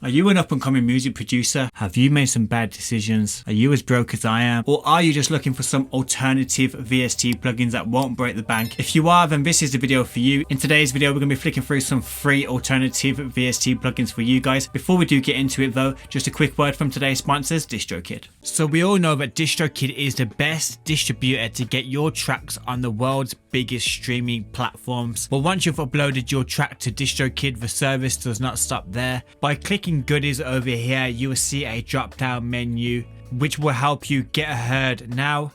Are you an up and coming music producer? Have you made some bad decisions? Are you as broke as I am? Or are you just looking for some alternative VST plugins that won't break the bank? If you are, then this is the video for you. In today's video, we're going to be flicking through some free alternative VST plugins for you guys. Before we do get into it though, just a quick word from today's sponsors, DistroKid. So we all know that DistroKid is the best distributor to get your tracks on the world's biggest streaming platforms. But once you've uploaded your track to DistroKid, the service does not stop there. By clicking goodies over here, you will see a drop down menu which will help you get heard now,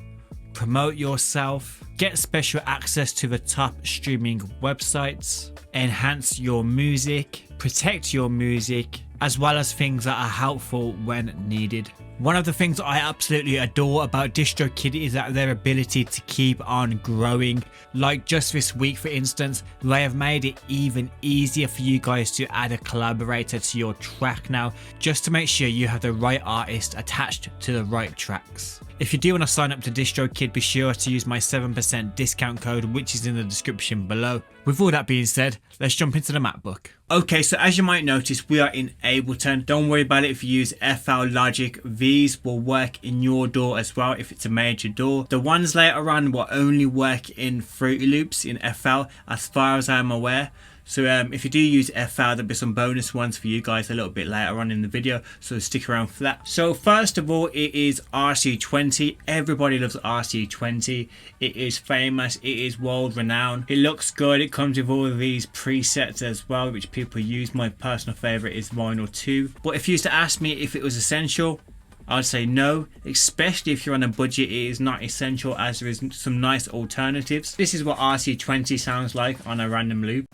promote yourself, get special access to the top streaming websites, enhance your music, protect your music, as well as things that are helpful when needed. One of the things I absolutely adore about DistroKid is that their ability to keep on growing. Like just this week, for instance, they have made it even easier for you guys to add a collaborator to your track now, just to make sure you have the right artist attached to the right tracks. If you do want to sign up to DistroKid, be sure to use my 7% discount code, which is in the description below. With all that being said, let's jump into the MacBook. Okay, so as you might notice, we are in Ableton. Don't worry about it if you use FL Logic. These will work in your DAW as well if it's a major DAW. The ones later on will only work in Fruity Loops in FL as far as I'm aware. So if you do use FL, there'll be some bonus ones for you guys a little bit later on in the video, so stick around for that. So first of all, it is RC20. Everybody loves RC20. It is famous, it is world renowned, it looks good, it comes with all of these presets as well, which people use. My personal favorite is Vinyl 2. But if you used to ask me if it was essential, I'd say no, especially if you're on a budget. It is not essential, as there is some nice alternatives. This is what RC20 sounds like on a random loop.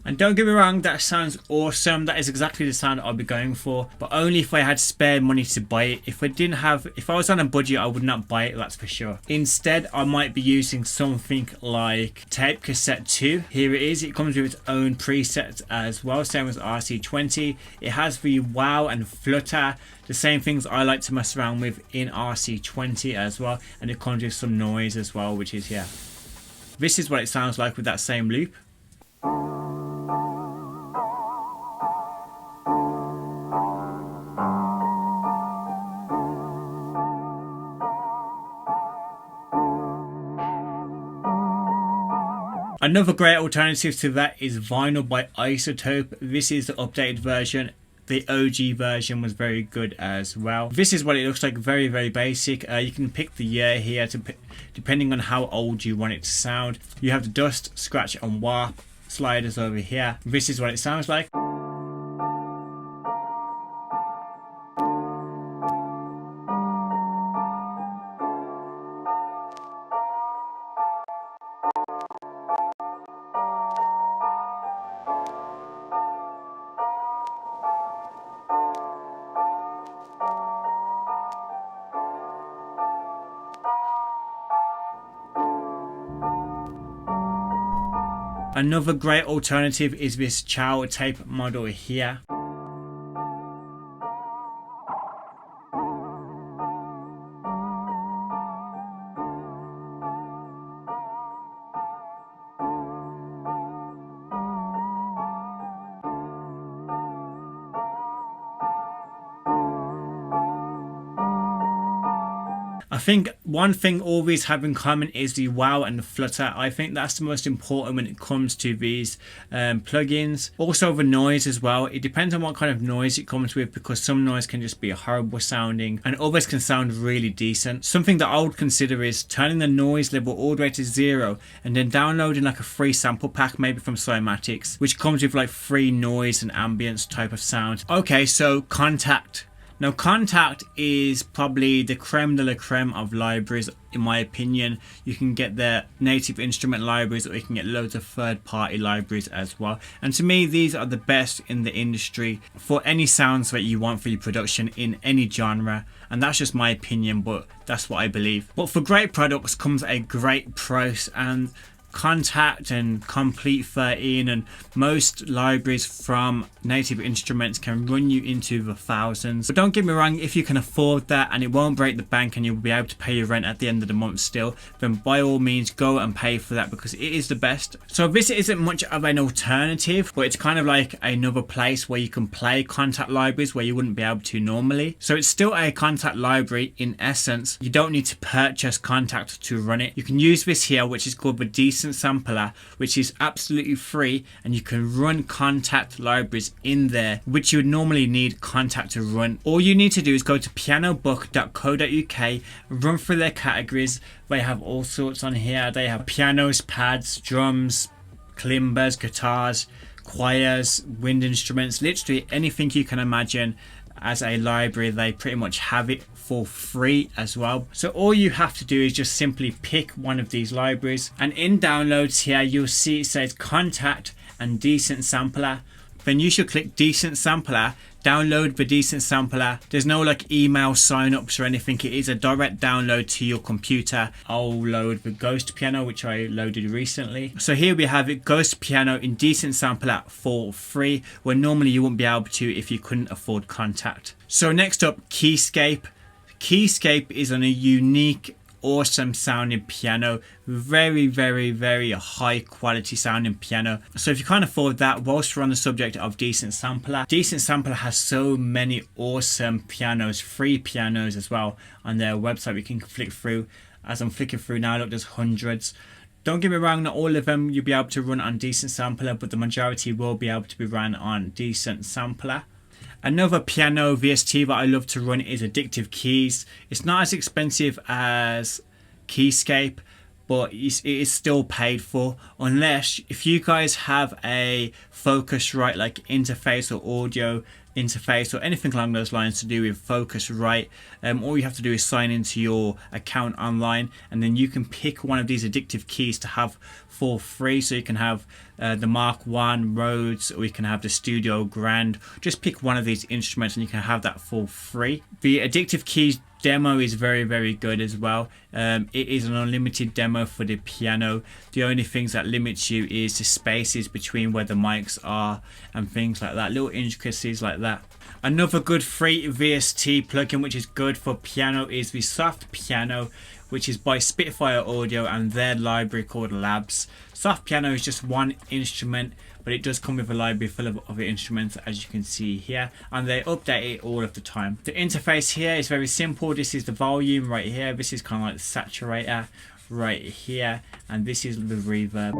And don't get me wrong, that sounds awesome. That is exactly the sound I'll be going for, but only if I had spare money to buy it. If I was on a budget, I would not buy it, that's for sure. Instead, I might be using something like Tape Cassette 2. Here it is. It comes with its own presets as well, same as RC20. It has the wow and flutter, the same things I like to mess around with in RC20 as well, and it comes with some noise as well, which is here. This is what it sounds like with that same loop. Another great alternative to that is Vinyl by iZotope. This is the updated version. The OG version was very good as well. This is what it looks like, very, very basic. You can pick the year here depending on how old you want it to sound. You have the dust, scratch and warp sliders over here. This is what it sounds like. Another great alternative is this Chow tape model here. I think one thing all these have in common is the wow and the flutter. I think that's the most important when it comes to these plugins. Also the noise as well. It depends on what kind of noise it comes with, because some noise can just be horrible sounding and others can sound really decent. Something that I would consider is turning the noise level all the way to 0 and then downloading like a free sample pack, maybe from Cymatics, which comes with like free noise and ambience type of sound. Okay, so Kontakt. Now Kontakt is probably the creme de la creme of libraries in my opinion. You can get their native instrument libraries, or you can get loads of third-party libraries as well. And to me, these are the best in the industry for any sounds that you want for your production in any genre. And that's just my opinion, but that's what I believe. But for great products comes a great price, and Kontakt and Complete 13 and most libraries from Native Instruments can run you into the thousands. But don't get me wrong, if you can afford that and it won't break the bank and you'll be able to pay your rent at the end of the month still, then by all means go and pay for that, because it is the best. So this isn't much of an alternative, but it's kind of like another place where you can play Kontakt libraries where you wouldn't be able to normally. So it's still a Kontakt library in essence. You don't need to purchase Kontakt to run it. You can use this here, which is called the Decent Sampler, which is absolutely free, and you can run Kontakt libraries in there, which you would normally need Kontakt to run. All you need to do is go to pianobook.co.uk, run through their categories. They have all sorts on here. They have pianos, pads, drums, kalimbas, guitars, choirs, wind instruments, literally anything you can imagine. As a library, they pretty much have it for free as well. So all you have to do is just simply pick one of these libraries, and in downloads here you'll see it says Kontakt and Decent Sampler. Then you should click Decent Sampler, download the Decent Sampler. There's no like email sign-ups or anything, it is a direct download to your computer. I'll load the Ghost Piano, which I loaded recently. So here we have it, Ghost Piano in Decent Sampler for free, where normally you wouldn't be able to if you couldn't afford Kontakt. So next up, Keyscape. Keyscape is on a unique, awesome sounding piano, very high quality sounding piano. So if you can't afford that, whilst we're on the subject of Decent Sampler, Decent Sampler has so many awesome pianos, free pianos as well on their website. We can flick through. As I'm flicking through now, look, there's hundreds. Don't get me wrong, not all of them you'll be able to run on Decent Sampler, but the majority will be able to be run on Decent Sampler. Another piano VST that I love to run is Addictive Keys. It's not as expensive as Keyscape, but it is still paid for, unless if you guys have a Focusrite like interface or audio interface or anything along those lines to do with Focusrite. All you have to do is sign into your account online, and then you can pick one of these Addictive Keys to have for free. So you can have the Mark I Rhodes, or you can have the Studio Grand. Just pick one of these instruments and you can have that for free. The Addictive Keys demo is very good as well. It is an unlimited demo for the piano. The only things that limits you is the spaces between where the mics are and things like that, little intricacies like that. Another good free VST plugin which is good for piano is the Soft Piano, which is by Spitfire Audio and their library called Labs. Soft Piano is just one instrument, but it does come with a library full of other instruments, as you can see here, and they update it all of the time. The interface here is very simple. This is the volume right here, this is kind of like the saturator right here, and this is the reverb.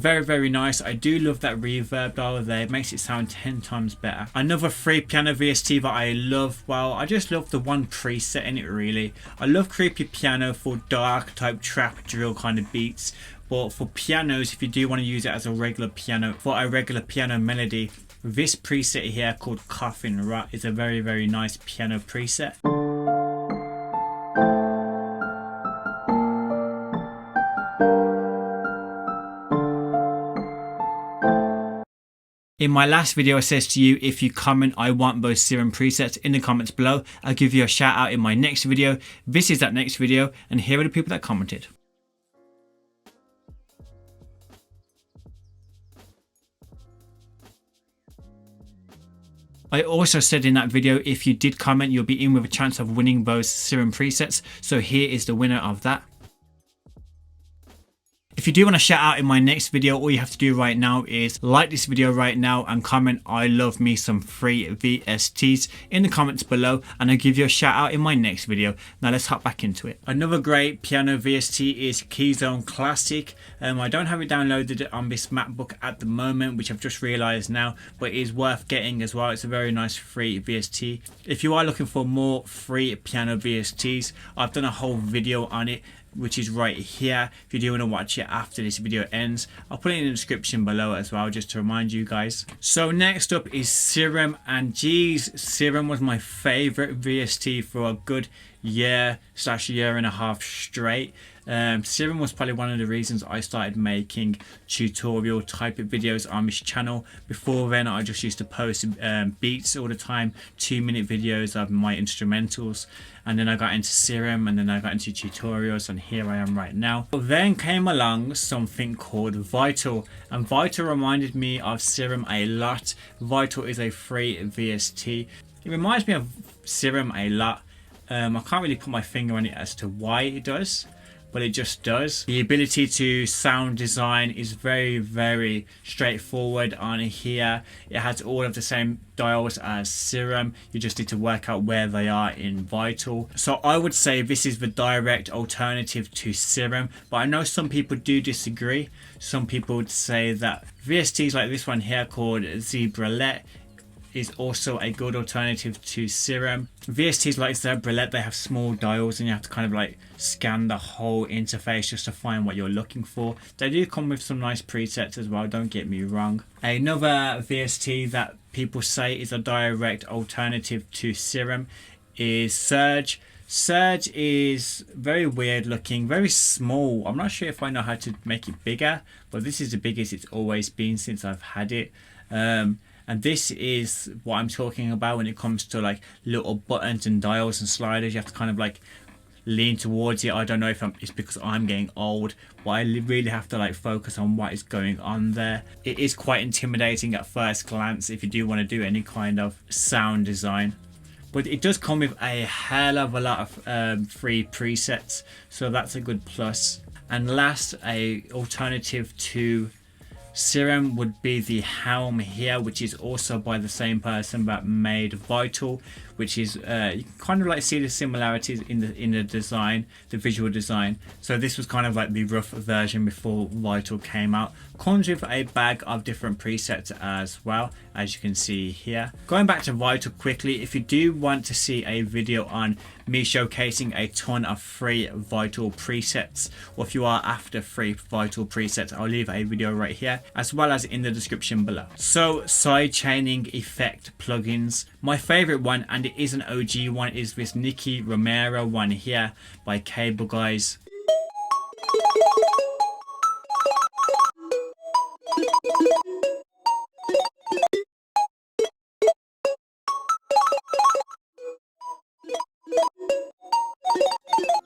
Very nice. I do love that reverb dial there. It makes it sound 10 times better. Another free piano VST that I love, well, I just love the one preset in it really. I love Creepy Piano for dark type trap drill kind of beats, but for pianos, if you do want to use it as a regular piano, for a regular piano melody, this preset here called Coffin is a very nice piano preset. In my last video I said to you, if you comment I want those Serum presets in the comments below, I'll give you a shout out in my next video. This is that next video, and here are the people that commented. I also said in that video, if you did comment, you'll be in with a chance of winning those Serum presets. So here is the winner of that. If you do want to shout out in my next video, all you have to do right now is like this video right now and comment I love me some free VSTs in the comments below, and I'll give you a shout out in my next video. Now let's hop back into it. Another great piano VST is Keyzone Classic. I don't have it downloaded on this MacBook at the moment, which I've just realized now, but it is worth getting as well. It's a very nice free VST. If you are looking for more free piano VSTs, I've done a whole video on it, which is right here. If you do want to watch it after this video ends, I'll put it in the description below as well, just to remind you guys. So next up is Serum, and geez, Serum was my favorite VST for a good year/year and a half straight. Serum was probably one of the reasons I started making tutorial type of videos on this channel. Before then I just used to post beats all the time, 2-minute videos of my instrumentals, and then I got into Serum, and then I got into tutorials, and here I am right now. But then came along something called Vital, and Vital reminded me of Serum a lot. Vital is a free VST. It reminds me of Serum a lot. I can't really put my finger on it as to why it does, but it just does. The ability to sound design is very straightforward on here. It has all of the same dials as Serum. You just need to work out where they are in Vital. So I would say this is the direct alternative to Serum, but I know some people do disagree. Some people would say that VSTs like this one here called Zebralet is also a good alternative to Serum. VSTs like Zebralet, they have small dials and you have to kind of like scan the whole interface just to find what you're looking for. They do come with some nice presets as well, don't get me wrong. Another VST that people say is a direct alternative to Serum is Surge. Surge is very weird looking, very small. I'm not sure if I know how to make it bigger, but this is the biggest it's always been since I've had it. And this is what I'm talking about when it comes to like little buttons and dials and sliders. You have to kind of like lean towards it. I don't know if it's because I'm getting old, but I really have to like focus on what is going on there. It is quite intimidating at first glance if you do want to do any kind of sound design. But it does come with a hell of a lot of free presets, so that's a good plus. And last, a alternative to Serum would be the Helm here, which is also by the same person that made Vital, which is you can kind of like see the similarities in the design, the visual design. So this was kind of like the rough version before Vital came out. Comes with a bag of different presets as well, as you can see here. Going back to Vital quickly, if you do want to see a video on me showcasing a ton of free Vital presets, or if you are after free Vital presets, I'll leave a video right here as well as in the description below. So sidechaining effect plugins, my favorite one, and it is an OG one, is this Nicky Romero one here by Cable Guys.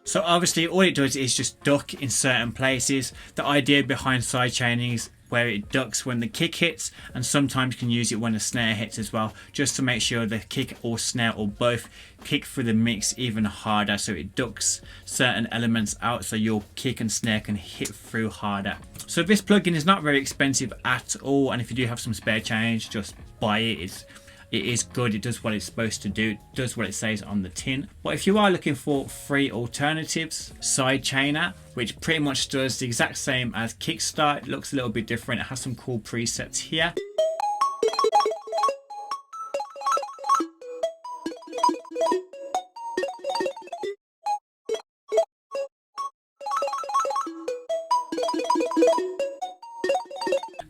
So obviously all it does is just duck in certain places. The idea behind sidechaining is where it ducks when the kick hits, and sometimes you can use it when the snare hits as well, just to make sure the kick or snare or both kick through the mix even harder. So it ducks certain elements out so your kick and snare can hit through harder. So this plugin is not very expensive at all, and if you do have some spare change, just buy it. It is good, it does what it's supposed to do, it does what it says on the tin. But if you are looking for free alternatives, Sidechainer, which pretty much does the exact same as Kickstart, it looks a little bit different, it has some cool presets here.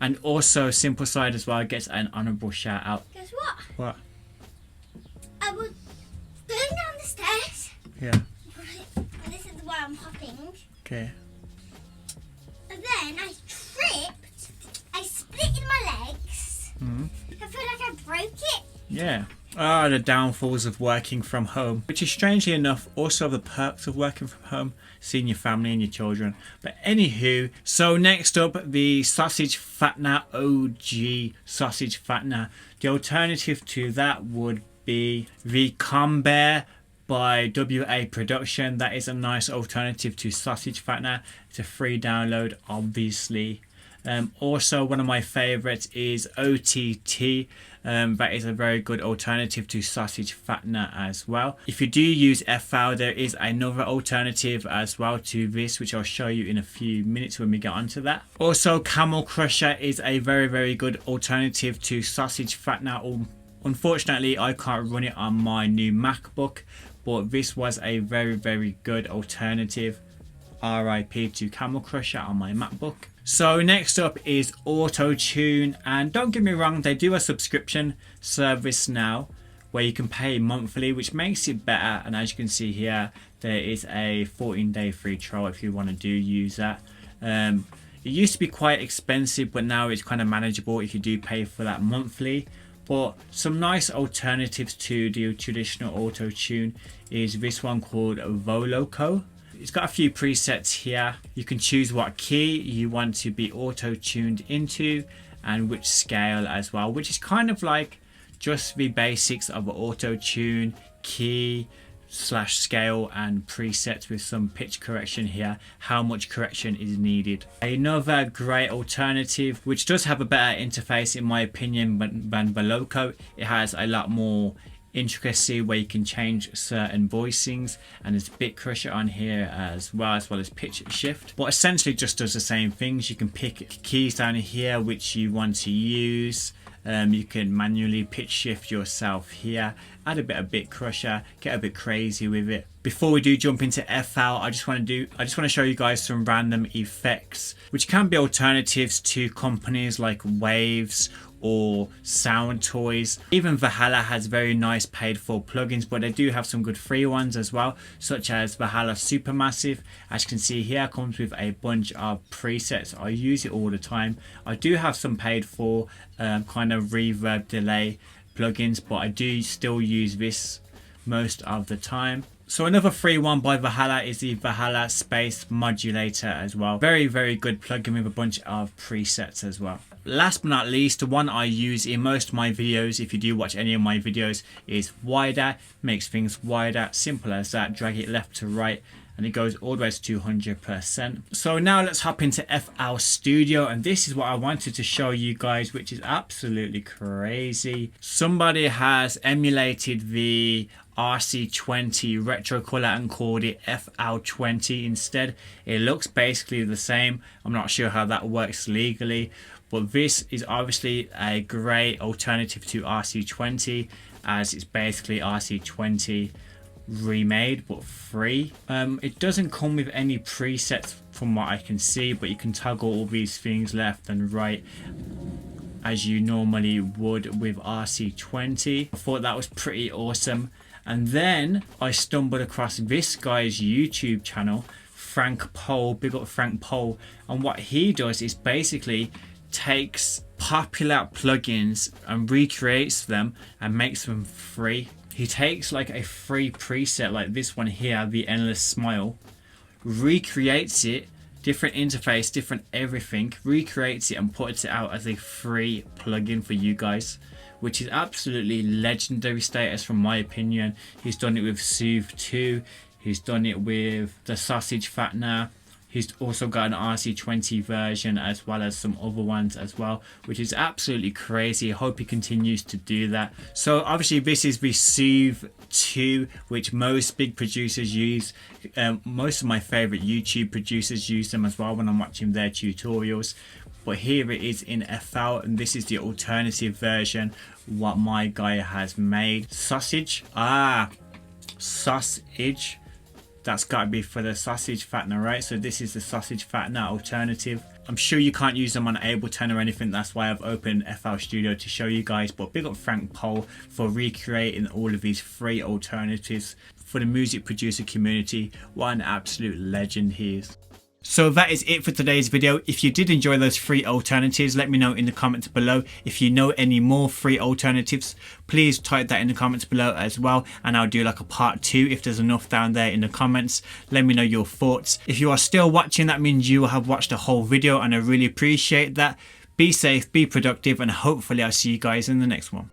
And also Simple Side as well gets an honourable shout out. Guess what? What? I was going down the stairs. Yeah. And this is why I'm hopping. Okay. And then I tripped. I split in my legs. I feel like I broke it. Yeah. Ah, the downfalls of working from home, which is strangely enough also the perks of working from home, seeing your family and your children. But anywho, so next up, the Sausage Fattener OG Sausage Fattener. The alternative to that would be the Combear by WA Production. That is a nice alternative to Sausage Fattener. It's a free download, obviously. Also, one of my favorites is OTT. That is a very good alternative to Sausage Fattener as well. If you do use FL, there is another alternative as well to this, which I'll show you in a few minutes when we get onto that. Also, Camel Crusher is a very good alternative to Sausage Fattener. Unfortunately, I can't run it on my new MacBook, but this was a very good alternative. RIP to Camel Crusher on my MacBook. So next up is Autotune, and don't get me wrong, they do a subscription service now, where you can pay monthly, which makes it better. And as you can see here, there is a 14-day free trial if you want to use that. It used to be quite expensive, but now it's kind of manageable if you do pay for that monthly. But some nice alternatives to the traditional Autotune is this one called Voloco. It's got a few presets here. You can choose what key you want to be auto-tuned into and which scale as well, which is kind of like just the basics of Autotune, key / scale and presets with some pitch correction here, how much correction is needed. Another great alternative, which does have a better interface in my opinion than Voloco. It has a lot more intricacy where you can change certain voicings, and there's bit crusher on here as well as pitch shift, but essentially just does the same things. You can pick keys down here which you want to use. You can manually pitch shift yourself here, add a bit of bit crusher, get a bit crazy with it. Before we do jump into FL, I just want to show you guys some random effects which can be alternatives to companies like Waves or Sound Toys. Even Valhalla has very nice paid for plugins, but they do have some good free ones as well, such as Valhalla Supermassive. As you can see here, comes with a bunch of presets. I use it all the time. I do have some paid for kind of reverb delay plugins, but I do still use this most of the time. So another free one by Valhalla is the Valhalla Space Modulator as well. Very, very good plugin with a bunch of presets as well. Last but not least, the one I use in most of my videos, if you do watch any of my videos, is wider. Makes things wider, simple as that. Drag it left to right and it goes all the way to 200%. So now let's hop into FL Studio, and this is what I wanted to show you guys, which is absolutely crazy. Somebody has emulated the RC20 retro color and called it FL20 instead. It looks basically the same. I'm not sure how that works legally, but this is obviously a great alternative to RC20, as it's basically RC20 remade but free. It doesn't come with any presets from what I can see, but you can toggle all these things left and right as you normally would with RC20. I thought that was pretty awesome. And then I stumbled across this guy's YouTube channel, Frank Pole. Big up Frank Pole. And what he does is basically takes popular plugins and recreates them and makes them free. He takes like a free preset like this one here, the Endless Smile, recreates it, different interface, different everything, recreates it and puts it out as a free plugin for you guys, which is absolutely legendary status from my opinion. He's done it with Soothe 2, he's done it with the Sausage Fattener. He's also got an RC20 version as well as some other ones as well, which is absolutely crazy. I hope he continues to do that. So obviously this is the Soothe 2, which most big producers use. Most of my favorite YouTube producers use them as well when I'm watching their tutorials. But here it is in FL, and this is the alternative version, what my guy has made. Sausage. Sausage. That's got to be for the Sausage Fattener, right? So this is the Sausage Fattener alternative. I'm sure you can't use them on Ableton or anything. That's why I've opened FL Studio to show you guys. But big up Frank Pole for recreating all of these free alternatives for the music producer community. What an absolute legend he is. So that is it for today's video. If you did enjoy those free alternatives, let me know in the comments below. If you know any more free alternatives, please type that in the comments below as well, and I'll do like a part 2 if there's enough down there in the comments. Let me know your thoughts. If you are still watching, that means you will have watched the whole video, and I really appreciate that. Be safe, be productive, and hopefully I'll see you guys in the next one.